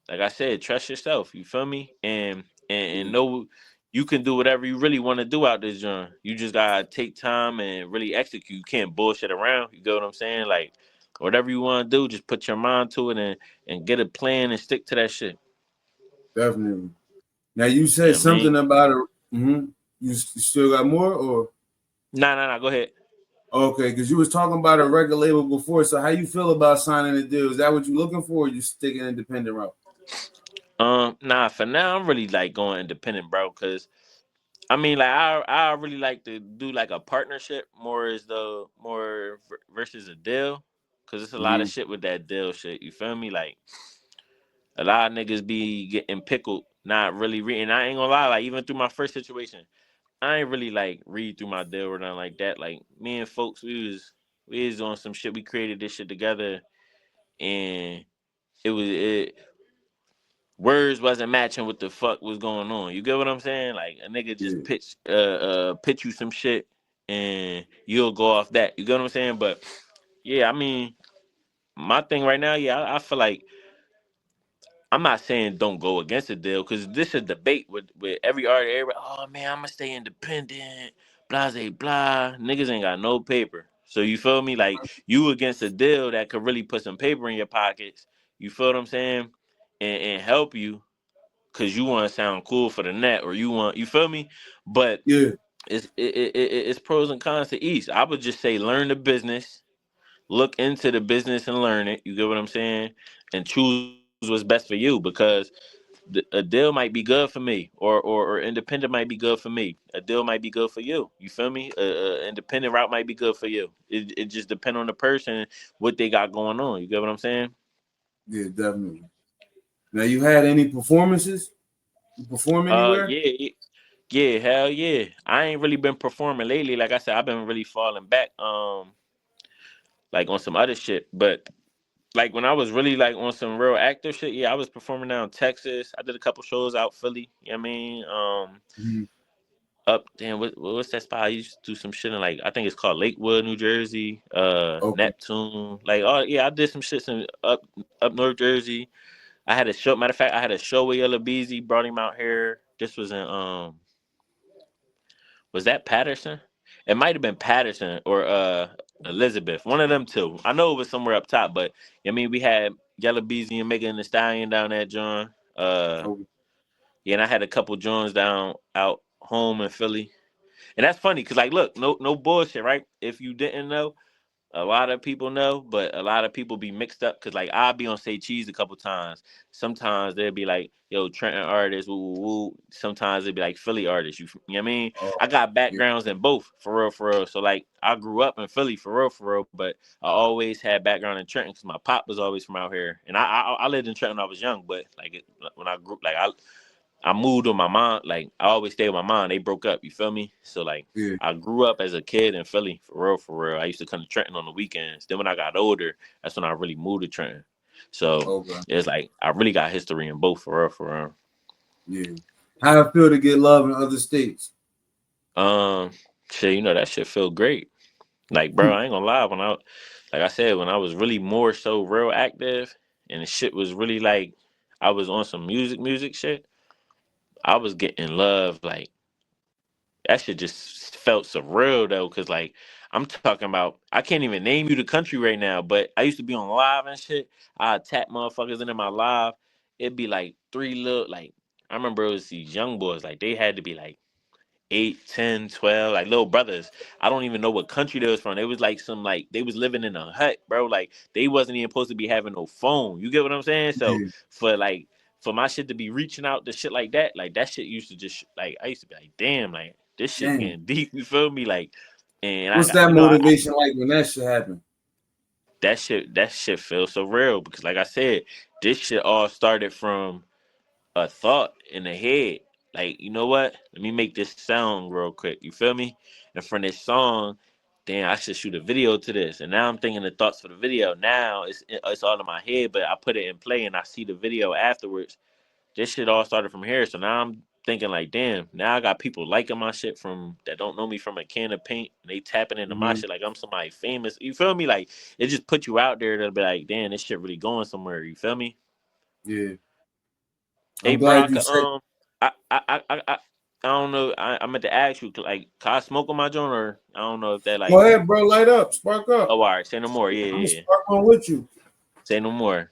like I said, trust yourself. You feel me? And yeah, know you can do whatever you really want to do out this joint. You just gotta take time and really execute. You can't bullshit around. You get what I'm saying? Like whatever you want to do, just put your mind to it and get a plan and stick to that shit. Definitely. Now you said Yeah, man. something about a. You still got more or Nah. Go ahead. okay? Because you was talking about a record label before. So how you feel about signing a deal? Is that what you looking for? Or you sticking independent route? Nah. For now, I'm really like going independent, bro. Cause I mean, like I really like to do like a partnership more as the more versus a deal. Cause it's a lot of Mm-hmm. shit with that deal shit. You feel me? Like a lot of niggas be getting pickled, not really reading. I ain't gonna lie, like even through my first situation, I ain't really like read through my deal or nothing like that. Like me and folks, we was on some shit. We created this shit together, and it words wasn't matching what the fuck was going on. You get what I'm saying? Like a nigga just Yeah, pitch you some shit, and you'll go off that. You get what I'm saying? But yeah, I mean, my thing right now, yeah, I feel like I'm not saying don't go against the deal because this is debate with every artist. Everybody, oh man, I'm gonna stay independent. Blah blah blah. Niggas ain't got no paper. So you feel me? Like you against a deal that could really put some paper in your pockets. You feel what I'm saying? And help you because you want to sound cool for the net or you feel me? But yeah, it's pros and cons to each. I would just say learn the business, look into the business and learn it. You get what I'm saying? And choose what's best for you because a deal might be good for me, or independent might be good for me. A deal might be good for you. You feel me? A independent route might be good for you. It just depends on the person, what they got going on. You get what I'm saying? yeah, definitely. Now you had any performances? You perform anywhere? Yeah, yeah, hell yeah. I ain't really been performing lately. Like I said, I've been really falling back, like on some other shit. But like when I was really like on some real active shit, yeah, I was performing down in Texas. I did a couple shows out Philly. You know what I mean? Mm-hmm. Up damn what's that spot? I used to do some shit in like I think it's called Lakewood, New Jersey, Okay. Neptune. Like oh yeah, I did some shit in up North Jersey. I had a show, matter of fact, I had a show with Yella Beezy, brought him out here. This was in was that Patterson? It might have been Patterson or Elizabeth. One of them two. I know it was somewhere up top, but I mean we had Yella Beezy and Megan Thee Stallion down that John. Okay. Yeah, and I had a couple Johns down out home in Philly. And that's funny because, like, look, no bullshit, right? If you didn't know, a lot of people know, but a lot of people be mixed up because, like, I'll be on Say Cheese a couple times. Sometimes they'll be like, yo, Trenton artist, woo, woo, woo. Sometimes they'll be like Philly artists. You know what I mean? I Oh, got yeah, backgrounds in both, for real, for real. So, like, I grew up in Philly, for real, but I always had background in Trenton because my pop was always from out here. And I lived in Trenton when I was young, but, like, when I grew, like, I moved with my mom. Like I always stayed with my mom. They broke up. You feel me? So like yeah. I grew up as a kid in Philly, for real, for real. I used to come to Trenton on the weekends. Then when I got older, that's when I really moved to Trenton. So Okay. it's like I really got history in both, for real, for real. Yeah. How I feel to get love in other states? Um, shit, that shit feel great. Like, bro, I ain't gonna lie. Like I said, when I was really more so real active, and the shit was really like, I was on some music shit. I was getting love like that shit just felt surreal though, cause like I'm talking about, I can't even name you the country right now, but I used to be on live and shit. I'd tap motherfuckers into my live. It'd be like three little like I remember it was these young boys, like they had to be like 8, 10, 12, like little brothers. I don't even know what country they was from. They was like some like they was living in a hut, bro. Like they wasn't even supposed to be having no phone. You get what I'm saying? So Yeah. for like for my shit to be reaching out to shit like that shit used to just like I used to be like, damn, like this shit Dang. getting deep. You feel me? Like, and I What's got that motivation like when that shit happen? that shit feels so real because like I said, this shit all started from a thought in the head. Like, you know what? Let me make this sound real quick. You feel me? And from this song, damn, I should shoot a video to this. And now I'm thinking the thoughts for the video. Now it's all in my head, but I put it in play and I see the video afterwards. This shit all started from here. So now I'm thinking like, damn, now I got people liking my shit from that don't know me from a can of paint. And they tapping into my Mm-hmm. shit like I'm somebody famous. You feel me? Like it just put you out there to be like, damn, this shit really going somewhere. You feel me? Yeah. Hey, I'm bro, I glad you could said. I I don't know. I meant to ask you, like, can I smoke on my joint, or I don't know if that Go like. ahead, bro. Light up, spark up. Oh, all right. Say no more. Yeah, I'm gonna yeah, yeah. spark one with you. Say no more.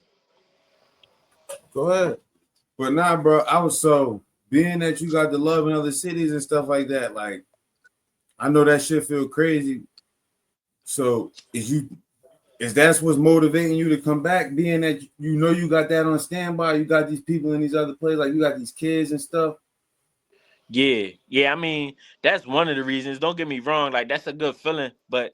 Go ahead. But nah, bro. I was so being that you got the love in other cities and stuff like that. Like I know that shit feel crazy. So is that's what's motivating you to come back? Being that you know you got that on standby, you got these people in these other places, like you got these kids and stuff. Yeah, yeah. I mean, that's one of the reasons. Don't get me wrong. Like, that's a good feeling, but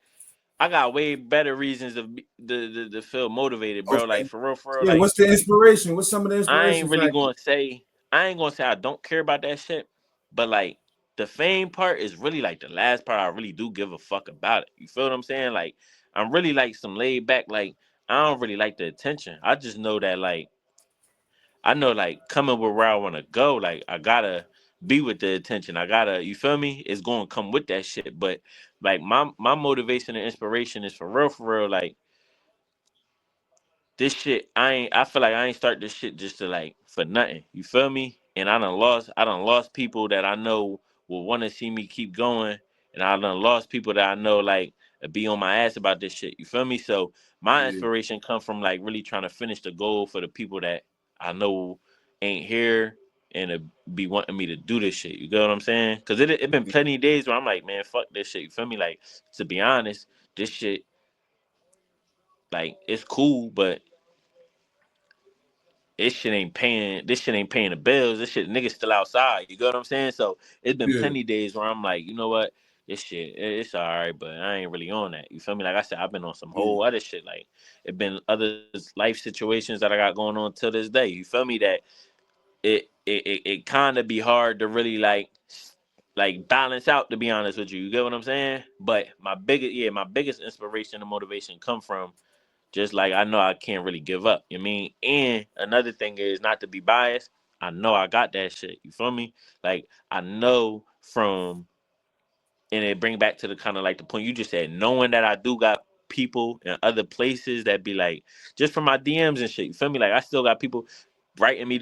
I got way better reasons to feel motivated, bro. Like, Okay. for real. Yeah. Like, What's the inspiration? What's some of the I inspiration ain't really factors? gonna say. I ain't gonna say I don't care about that shit, but like, the fame part is really like the last part I really do give a fuck about it. You feel what I'm saying? Like, I'm really like some laid back. Like, I don't really like the attention. I just know that like. I know like coming where I want to go, like I gotta be with the attention. I gotta, you feel me? It's going to come with that shit. But like my motivation and inspiration is for real, for real. Like this shit, I feel like I ain't start this shit just to like for nothing. You feel me? And I done lost people that I know will want to see me keep going, and I done lost people that I know like be on my ass about this shit. You feel me? So my Yeah. inspiration come from like really trying to finish the goal for the people that I know ain't here and be wanting me to do this shit. You get what I'm saying? Because it been plenty of days where I'm like, man, fuck this shit. You feel me? Like to be honest, this shit like it's cool, but this shit ain't paying the bills. This shit niggas still outside. You get what I'm saying? So it's been Yeah. plenty days where I'm like, you know what? This shit, it's all right, but I ain't really on that. You feel me? Like I said, I've been on some Yeah. whole other shit. Like it been other life situations that I got going on till this day. You feel me? That it kind of be hard to really like balance out, to be honest with you. You get what I'm saying? But my biggest inspiration and motivation come from just like I know I can't really give up. You mean? And another thing is not to be biased. I know I got that shit. You feel me? Like I know from, and it bring back to the kind of like the point you just said, knowing that I do got people in other places that be like just from my DMs and shit. You feel me? Like I still got people writing me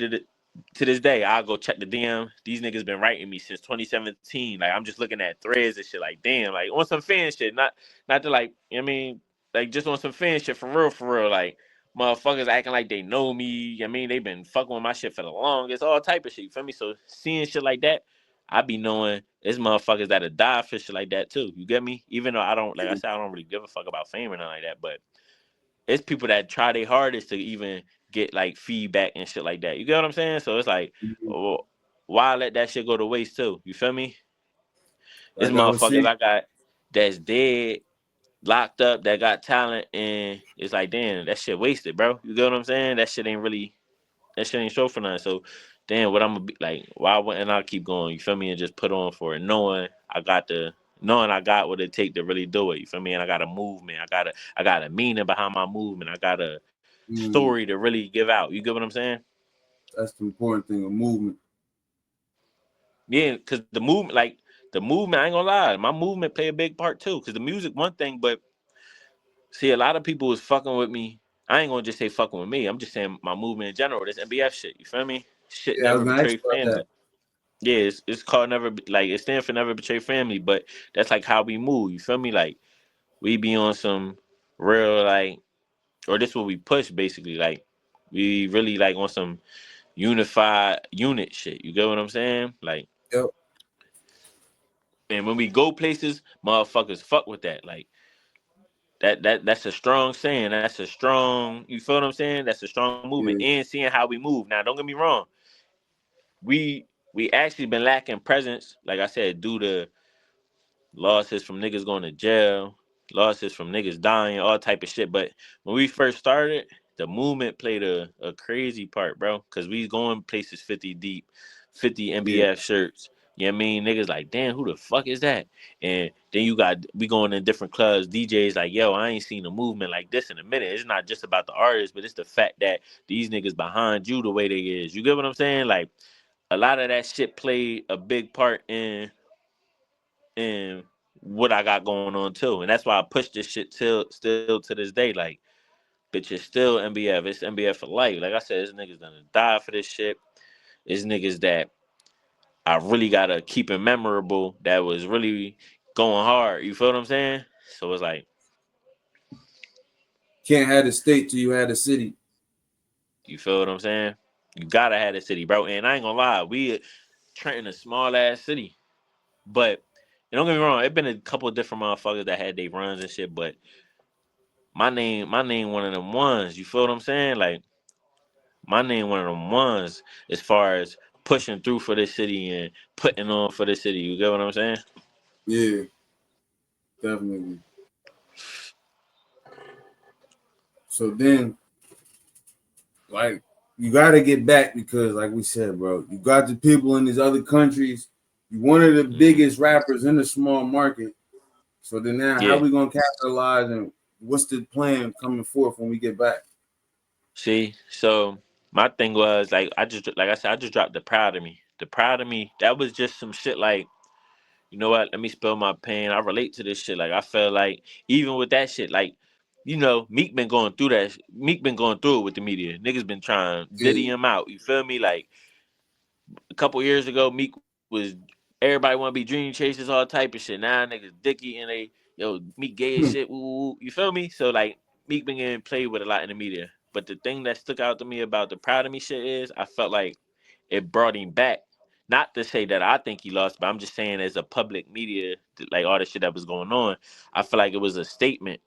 to this day. I'll go check the DM. These niggas been writing me since 2017. Like I'm just looking at threads and shit. Like damn, like on some fan shit. Not to like. You know what I mean, like just on some fan shit for real, for real. Like motherfuckers acting like they know me. I mean, they been fucking with my shit for the longest. All type of shit. You feel me? So seeing shit like that, I be knowing it's motherfuckers that'll die for shit like that too. You get me? Even though I don't, like I said, I don't really give a fuck about fame or nothing like that. But it's people that try their hardest to even get like feedback and shit like that. You get what I'm saying? So it's like, Mhm. oh, why let that shit go to waste too? You feel me? It's Like I was motherfuckers saying. I got that's dead, locked up, that got talent, and it's like, damn, that shit wasted, bro. You get what I'm saying? That shit ain't show for nothing. So, damn, what I'm gonna be like? Why wouldn't I keep going? You feel me? And just put on for it, knowing I got what it take to really do it. You feel me? And I got a movement. I got a meaning behind my movement. I got a Mm, story to really give out. You get what I'm saying? that's the important thing, a movement. Yeah, because the movement. I ain't gonna lie, my movement play a big part too. Because the music one thing, but see, a lot of people is fucking with me. I ain't gonna just say fucking with me. I'm just saying my movement in general. This NBF shit. You feel me? Shit Yeah, I was never gonna ask betray you about that. family. Yeah, it's called like it stands for never betray family, but that's like how we move. You feel me? Like we be on some real like, or this what we push basically. Like we really like on some unified unit shit. You get what I'm saying? Like, Yep. and when we go places, motherfuckers fuck with that. Like that's a strong saying. That's a strong. You feel what I'm saying? That's a strong movement. Yeah. And seeing how we move. Now, don't get me wrong. We actually been lacking presence. Like I said, due to losses from niggas going to jail, losses from niggas dying, all type of shit. But when we first started, the movement played a crazy part, bro. Cause we going places 50 deep, 50 Yeah. NBF shirts. You know what I mean? Niggas like, damn, who the fuck is that? And then you got we going in different clubs, DJs like, yo, I ain't seen a movement like this in a minute. It's not just about the artist, but it's the fact that these niggas behind you the way they is. You get what I'm saying? Like a lot of that shit played a big part in what I got going on too. And that's why I push this shit till still to this day. Like, bitch, it's still NBF. It's NBF for life. Like I said, it's niggas done die for this shit. It's niggas that I really gotta keep it memorable. That was really going hard. You feel what I'm saying? So it's like, Can't have the state till you had the city. you feel what I'm saying? You gotta have the city, bro. And I ain't gonna lie, we Trenton a small ass city, but and don't get me wrong, it been a couple of different motherfuckers that had their runs and shit. But my name, one of them ones. You feel what I'm saying? Like my name, one of them ones, as far as pushing through for this city and putting on for this city. You get what I'm saying? Yeah, definitely. So then, like, you got to get back because, like we said, bro, you got the people in these other countries. You one of the Hmm. biggest rappers in the small market. So then now, how Yeah. we gonna capitalize and what's the plan coming forth when we get back? See, so my thing was like I just like I said, I just dropped the proud of me. The proud of me, that was just some shit like, you know what, let me spill my pain. I relate to this shit. Like I feel like even with that shit, like, Meek been going through that. Meek been going through it with the media. Niggas been trying to diddy Yeah, him out. You feel me? Like a couple years ago, Meek was everybody want to be dream chasers, all type of shit. Now niggas dicky and they Meek gay as hmm. shit. Woo, woo, woo. You feel me? So like Meek been getting played with a lot in the media. But the thing that stuck out to me about the proud of me shit is I felt like it brought him back. Not to say that I think he lost, but I'm just saying as a public media, like all the shit that was going on, I feel like it was a statement.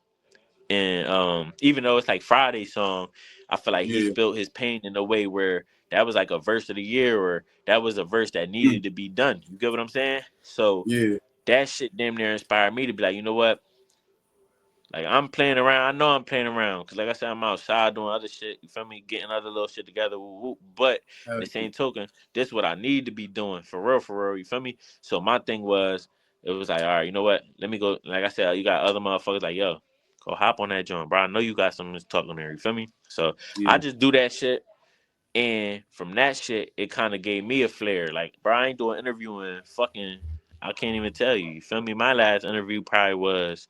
And even though it's like Friday's song, I feel like he Yeah, spilled his pain in a way where that was like a verse of the year, or that was a verse that hmm. needed to be done. You get what I'm saying? So Yeah, that shit damn near inspired me to be like, you know what? Like I'm playing around. I know I'm playing around because, like I said, I'm outside doing other shit. You feel me? Getting other little shit together. Woo, woo. But in hell the yeah. same token, this is what I need to be doing for real, for real. You feel me? So my thing was, it was like, all right, you know what? Let me go. Like I said, you got other motherfuckers like, yo, go hop on that joint, bro. I know you got something to talk on there. You feel me? So I Yeah. just do that shit, and from that shit, it kind of gave me a flare. Like, bro, I ain't doing interviewing. Fucking, I can't even tell you. You feel me? My last interview probably was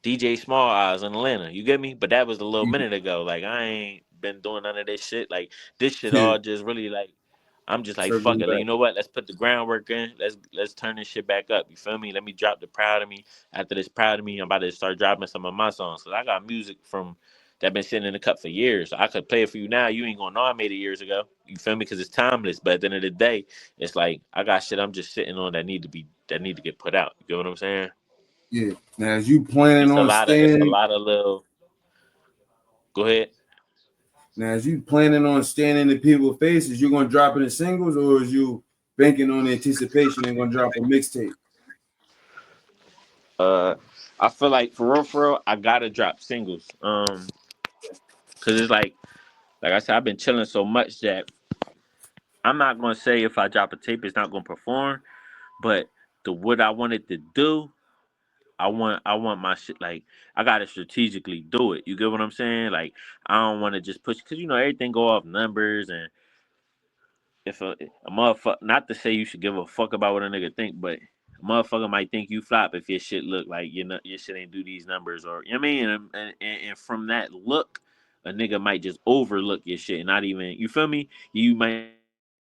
DJ Small Eyes in Atlanta. You get me? But that was a little Mhm. minute ago. Like I ain't been doing none of this shit. Like this shit Yeah, all just really like I'm just like fuck circling it. Like, back. you know what? Let's put the groundwork in. Let's turn this shit back up. You feel me? Let me drop the proud of me. After this proud of me, I'm about to start dropping some of my songs. Cause I got music from that been sitting in the cut for years. So I could play it for you now. You ain't gonna know I made it years ago. You feel me? Cause it's timeless. But at the end of the day, it's like I got shit I'm just sitting on that need to get put out. You get what I'm saying? Yeah. Now, as you planning on It's a staying, lot of little. Go ahead. in the people's faces, you gonna drop it in singles, or is you banking on anticipation and gonna drop a mixtape? Uh, I feel like for real, I gotta drop singles. Cause it's like I said, I've been chilling so much that I'm not gonna say if I drop a tape, it's not gonna perform. But the what I wanted to do, I want my shit like I gotta strategically do it. You get what I'm saying? Like I don't want to just push because everything go off numbers and if a motherfucker, not to say you should give a fuck about what a nigga think, but a motherfucker might think you flop if your shit look like your shit ain't do these numbers or you know what I mean, and from that look, a nigga might just overlook your shit and not even you feel me. You might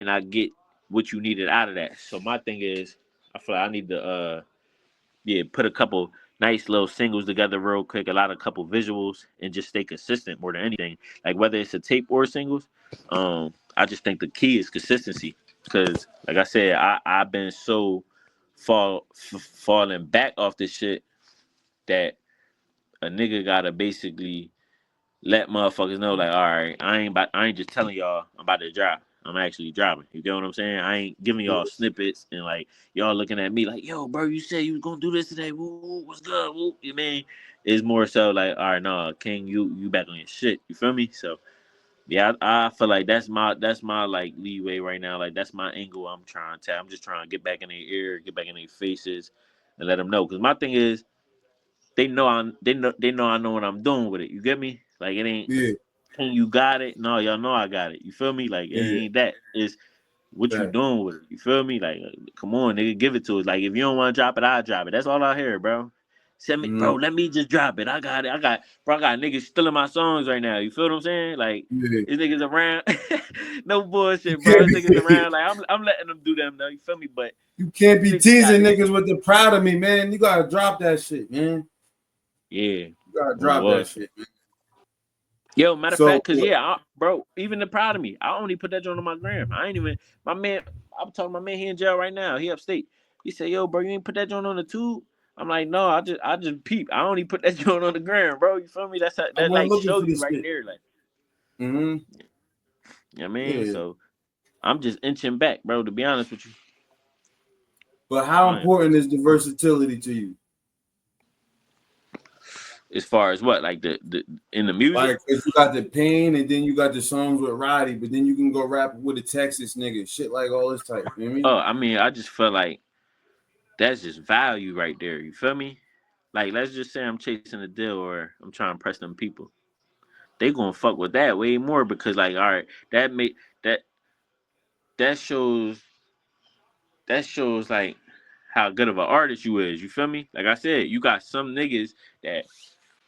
not get what you needed out of that. So my thing is, I feel like I need to yeah, put a couple nice little singles together real quick, a lot of couple visuals, and just stay consistent more than anything. Like whether it's a tape or singles, I just think the key is consistency. Because, like I said, I've been so falling back off this shit that a nigga gotta basically let motherfuckers know, like, all right, I ain't just telling y'all I'm about to drop. I'm actually dropping. You get what I'm saying? I ain't giving Yeah, y'all snippets and like y'all looking at me like, yo, bro, you said you was gonna do this today. Woo, woo, what's good? Woo. You mean? It's more so like, all right, no, King, you back on your shit. You feel me? So yeah, I feel like that's my like leeway right now. Like that's my angle. I'm trying to. I'm just trying to get back in their ear, get back in their faces, and let them know. Cause my thing is, they know I know what I'm doing with it. You get me? Like it ain't. yeah, Can you got it? No, y'all know I got it. You feel me? Like it yeah. ain't that. It's what you Fact. doing with it. You feel me? Like come on, nigga, give it to us. Like if you don't want to drop it, I'll drop it. That's all I hear, bro. Send me, bro. Let me just drop it. I got it. Bro. I got niggas stealing my songs right now. You feel what I'm saying? Like Yeah. these niggas around. No bullshit, bro. These niggas around. Like I'm letting them do them though. You feel me? But You can't be niggas got teasing this. niggas with the proud of me, man. You gotta drop that shit, man. Yeah. You gotta On drop that was. shit, man. Yo, matter of So fact, cause yeah, bro, even the proud of me. I only put that joint on my gram. I ain't even my man. I'm talking to my man. He in jail right now. He upstate. He said, "Yo, bro, you ain't put that joint on the tube." I'm like, "No, I just peep. I only put that joint on the gram, bro. You feel me? That's I that wasn't like looking show for you this right shit. there, like, Mm-hmm. you know what I mean? Yeah. So I'm just inching back, bro. To be honest with you, But how I am. important is the versatility to you? As far as what, like the in the music. Like, if you got the pain and then you got the songs with Roddy, but then you can go rap with a Texas nigga, shit like all this type. You know what I mean? Oh, I mean, I just feel like that's just value right there. You feel me? Like, let's just say I'm chasing a deal or I'm trying to impress them people. They gonna fuck with that way more because, like, all right, that that shows like how good of an artist you is. You feel me? Like I said, you got some niggas that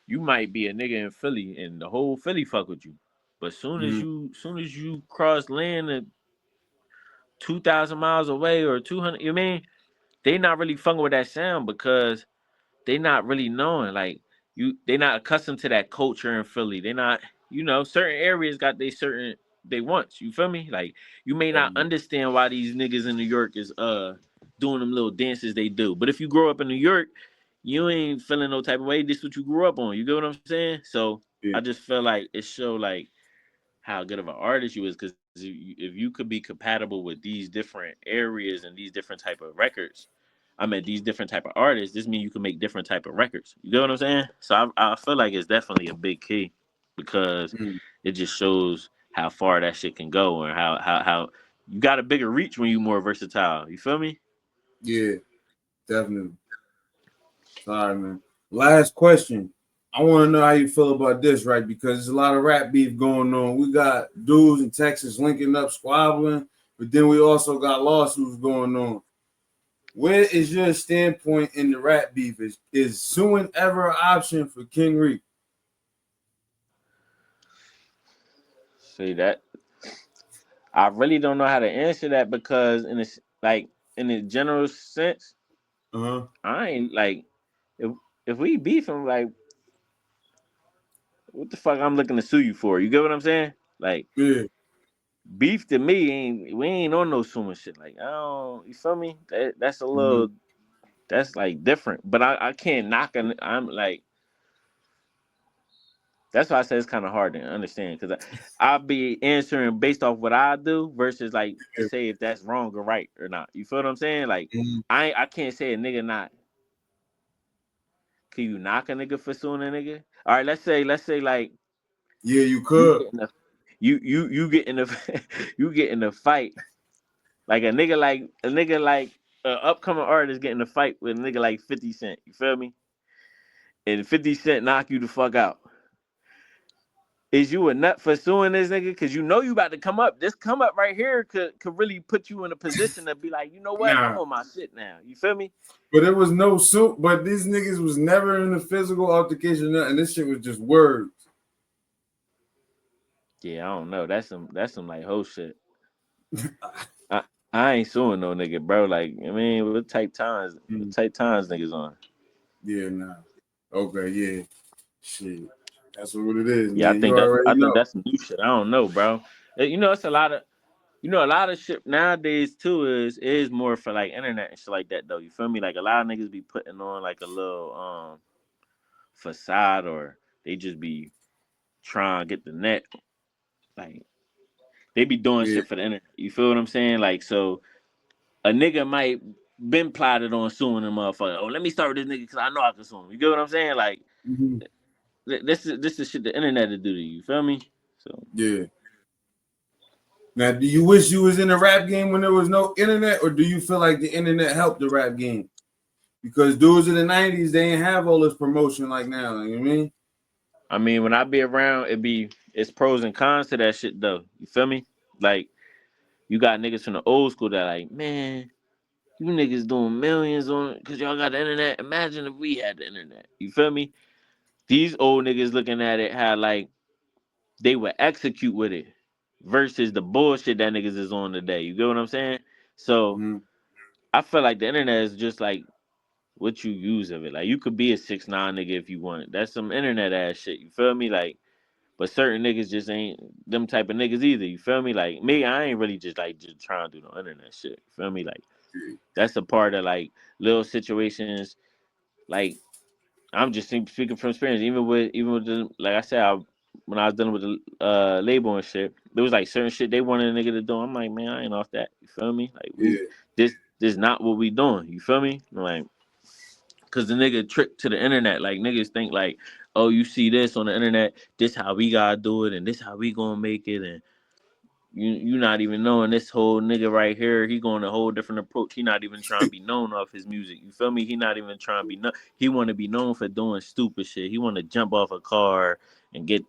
you might be a nigga in Philly and the whole Philly fuck with you, but Mm-hmm. soon as you cross land at 2,000 miles away or 200, you mean they not really fucking with that sound because they not really knowing like they not accustomed to that culture in Philly. They not, certain areas got they wants. You feel me? Like you may not understand why these niggas in New York is doing them little dances they do. But if you grow up in New York, you ain't feeling no type of way. This is what you grew up on. You get what I'm saying? So Yeah. I just feel like it show like how good of an artist you is because if you could be compatible with these different areas and these different type of records, I mean these different type of artists, this means you can make different type of records. You get what I'm saying? So I feel like it's definitely a big key because Mm-hmm. it just shows how far that shit can go and how you got a bigger reach when you more versatile. You feel me? Yeah, definitely. Sorry, man. Last question. I want to know how you feel about this, right? Because there's a lot of rap beef going on. We got dudes in Texas linking up, squabbling, but then we also got lawsuits going on. Where is your standpoint in the rap beef? Is suing ever an option for King Reek? See that I really don't know how to answer that because in a general sense, Uh-huh. I ain't like if we beefing like what the fuck I'm looking to sue you for? You get what I'm saying? Like Yeah. beef to me ain't we ain't on no suing shit. Like I don't you feel me? That's a Mm-hmm. little that's like different. But I can't knock on I'm like that's why I say it's kind of hard to understand because I'll be answering based off what I do versus like Yeah. say if that's wrong or right or not. You feel what I'm saying? Like Mhm. I can't say a nigga not. Can you knock a nigga for suing a nigga? All right, let's say like Yeah, you you could. get in a you get in a you get in a fight like a nigga like an upcoming artist getting a fight with a nigga like 50 Cent. You feel me? And 50 Cent knock you the fuck out. Is you a nut for suing this nigga? Cause you know you about to come up. This come up right here could really put you in a position to be like, you know what? I'm Nah. on my shit now. You feel me? But there was no suit. But these niggas was never in a physical altercation, and this shit was just words. Yeah, I don't know. That's some like whole shit. I I ain't suing no nigga, bro. Like, I mean, what Mm. type times niggas on? Yeah, nah. Okay, yeah. Shit. That's what it is, Yeah, man. You I already think know. that's some new shit. I don't know, bro. It's a lot of a lot of shit nowadays too is more for like internet and shit like that though. You feel me? Like a lot of niggas be putting on like a little facade or they just be trying to get the net. Like they be doing Yeah. shit for the internet. You feel what I'm saying? Like so a nigga might been plotted on suing a motherfucker. Oh, let me start with this nigga because I know I can sue him. You get what I'm saying? Like Mhm. this is shit the internet to do to you. You feel me? So Yeah. Now, do you wish you was in the rap game when there was no internet, or do you feel like the internet helped the rap game? Because dudes in the 90s, they didn't have all this promotion like now. You know what I mean? I mean, when I be around, it's pros and cons to that shit though. You feel me? Like you got niggas from the old school that like, man, You niggas doing millions on it because y'all got the internet. Imagine if we had the internet. You feel me? These old niggas looking at it how like they would execute with it versus the bullshit that niggas is on today. You get what I'm saying? So Mhm. I feel like the internet is just like what you use of it. Like you could be a 6ix9ine nigga if you want. That's some internet ass shit. You feel me? Like, but certain niggas just ain't them type of niggas either. You feel me? Like me, I ain't really just like just trying to do no internet shit. You feel me? Like that's a part of like little situations. Like I'm just speaking from experience. Even with the, like I said, when I was dealing with the label and shit, there was like certain shit they wanted a nigga to do. I'm like, man, I ain't off that. You feel me? Like Yeah, this not what we doing. You feel me? Like, cause the nigga trick to the internet. Like niggas think like, oh, you see this on the internet, this how we gotta do it, and this how we gonna make it, and you not even knowing this whole nigga right here, he going a whole different approach. He not even trying to be known off his music. You feel me? He not even trying to be known. He want to be known for doing stupid shit. He want to jump off a car and get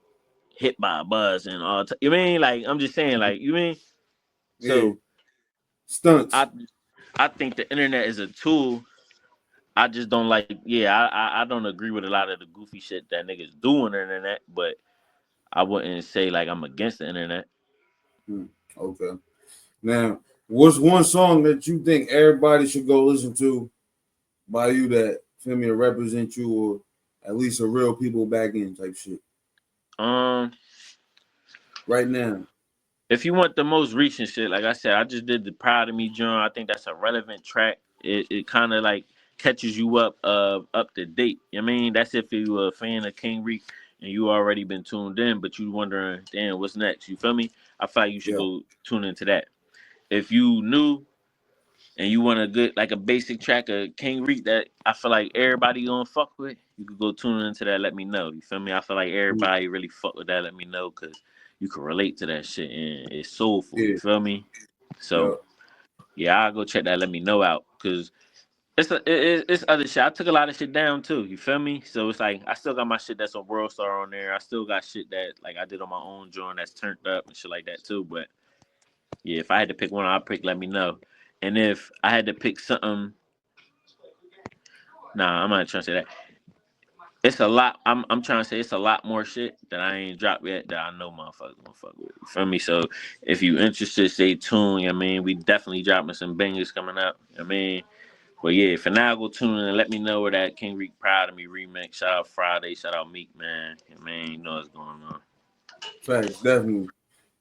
hit by a bus and all. You mean like I'm just saying like you mean? yeah. So Stunts. I think the internet is a tool. I just don't like. Yeah, I don't agree with a lot of the goofy shit that niggas do on the internet, but I wouldn't say like I'm against the internet. Okay. Now, what's one song that you think everybody should go listen to by you that feel me to represent you or at least a real people back in type shit Um. right now? If you want the most recent shit, like I said, I just did the Proud of Me joint. I think that's a relevant track. It kind of like catches you up to date. You know what I mean? That's if you a fan of King Reek and you already been tuned in, but you wondering, damn, what's next? You feel me? I feel like you should Yeah. go tune into that. If you new and you want a good like a basic track of King Reek that I feel like everybody gonna fuck with, you could go tune into that. Let me know. You feel me? I feel like everybody really fuck with that. Let me know because you can relate to that shit and it's soulful. You Yeah. feel me? Yeah. So yeah, I'll go check that. Let me know out because it's other shit. I took a lot of shit down too. You feel me? So it's like I still got my shit that's on World Star on there. I still got shit that like I did on my own joint that's turned up and shit like that too. But yeah, if I had to pick one, I'd pick Let Me Know. And if I had to pick something, nah, I'm not trying to say that. It's a lot. I'm trying to say it's a lot more shit that I ain't dropped yet that I know motherfuckers gonna fuck with. You feel me? So if you interested, stay tuned. You know what I mean, we definitely dropping some bangers coming up. You know what I mean, but yeah, for now, go tune in and let me know where that King Reek Proud of Me remix. Shout out Friday. Shout out Meek, man. You know what I mean, you know what's going on. Facts, definitely.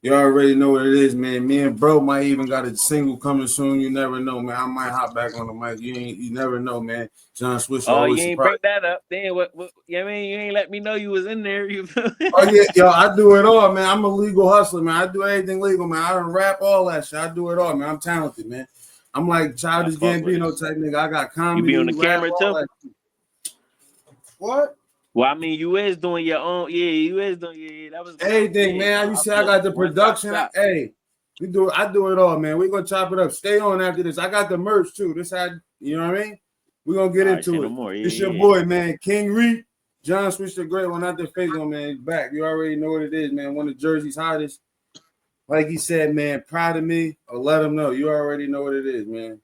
You already know what it is, man. Me and bro might even got a single coming soon. You never know, man. I might hop back on the mic. You never know, man. John Swisher Oh, you always ain't surprised. bring that up. Then what you know what I mean? You ain't let me know you was in there. You feel me? Oh yeah, yo, I do it all, man. I'm a legal hustler, man. I do everything legal, man. I don't rap all that shit. I do it all, man. I'm talented, man. I'm like I Childish fuck with it. Gambino type nigga. I got You be on comedy, the rap, camera all too? that. What? Well, I mean, you is doing your own. Yeah, you is doing. Yeah, that was what I was Anything, saying. man. You I see, I feel got the one stop production. shop. Hey, we do. I do it all, man. We're gonna chop it up. Stay on after this. I got the merch too. This had, you know what I mean? We're gonna get All right, say into no it. more. It's your Yeah, yeah. boy, man. King Reek. John Switch the Great One, not the fake one, man. He's back. You already know what it is, man. One of Jersey's hottest. Like he said, man, proud of me or let him know. You already know what it is, man.